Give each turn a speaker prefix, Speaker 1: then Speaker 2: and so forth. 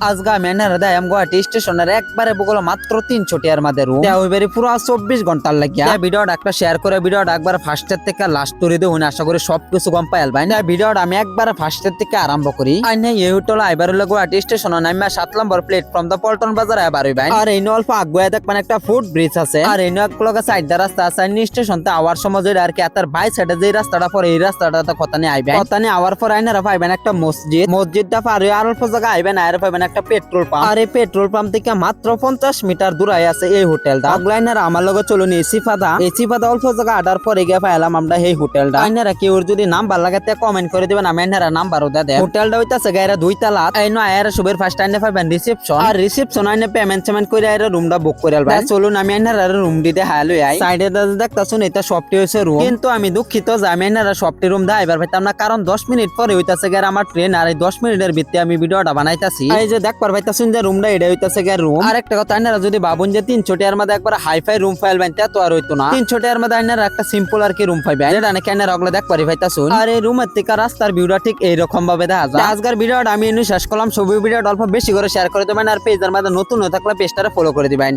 Speaker 1: আজগা মেনার দেয় আম গুয়াহাটি স্টেশনের একবারে বগল মাত্র 300 টাকার মধ্যে রুম ওইবারে পুরো 24 ঘন্টার লাগিয়া ভিডিওটা একটা শেয়ার করে ভিডিওটা একবার ফার্স্টের থেকে লাস্ট করে দেবো আশা করি সবকিছু কম পাইল ভাই না ভিডিওটা আমি একবার ফার্স্টের থেকে আরম্ভ করি আইনে এই হোটেল আইবার হলো গুয়াহাটি স্টেশন নাইমা 7 নম্বর প্ল্যাটফর্ম দা পল্টন বাজার আইবার হইবেন আর এই অল্প আগুয়া দেখবেন একটা ফুট ব্রিজ আছে আর এই নকলগা সাইড দা রাস্তা আছে স্টেশন তে আওয়ার সময় যে আর কি আতার বাই সাইডে যে রাস্তাটা পরে এই রাস্তাটা কথা নিয়ে আইবেন কথা নিয়ে আওয়ার পর আইনারা পাইবেন একটা মসজিদটা পারে আর অল্প জায়গা আইবেন আর পাইবেন একটা পেট্রোল পাম্প আর এই পেট্রোল পাম্প থেকে মাত্র 50 মিটার দূরে আছে এই হোটেলটা অগলাইনার আমার লগে চলুন এসি ফাদা অল্প জায়গা আডার পরে গিয়ে পাইলাম আমরা এই হোটেলটা আইনারা কেউ যদি নাম্বার লাগাতে কমেন্ট করে দিবেন আমি আইনারা নাম্বারও দেয় হোটেলটা হইতাছে গায়রা 2 তলা আইনো আয়ার সুবের ফার্স্ট আইনে পাইবেন রিসেপশন আর রিসেপশন আইনে পেমেন্ট করে আইরা রুমটা বুক করে আলবা চলুন আমি আইনারা রুম দিতে হালই আই সাইডে দেখতাছুন এটা সবটি হইছে রুম কিন্তু আমি দুঃখিত যে আমি আইনারা সবটি রুম দা এবার পাইতাম না কারণ 10 মিনিট পরে হইতাছে গায়রা আমার ট্রেন আর এই 10 মিনিটের ভিতরে আমি ভিডিওটা বানাইতাছি এই যে দেখবার পাইতাছুন যে রুমটা এটা হইতাছে গায়রা রুম আর একটা কথা আইনারা যদি ভাবুন যে 300 টাকার মধ্যে একবার হাইফাই রুম ফাইল বাইন তা তো আর হইতো না 300 টাকার মধ্যে আইনারা একটা সিম্পল আর কি রুম পাইবেন এটা নাকি আইনারা ওগুলা দেখবারই পাইতাছুন আর এই রুমের থেকে রাস্তার ভিউটা ঠিক এইরকম ভাবে দেখা যায় আজকের ভিডিওটা আমি শেষ করলাম সবই ভিডিওটা অল্প বেশি করে শেয়ার করে দেবেন আর পেজের মধ্যে নতুন হয়ে থাকলে পেজটারে ফলো করে দিবেন।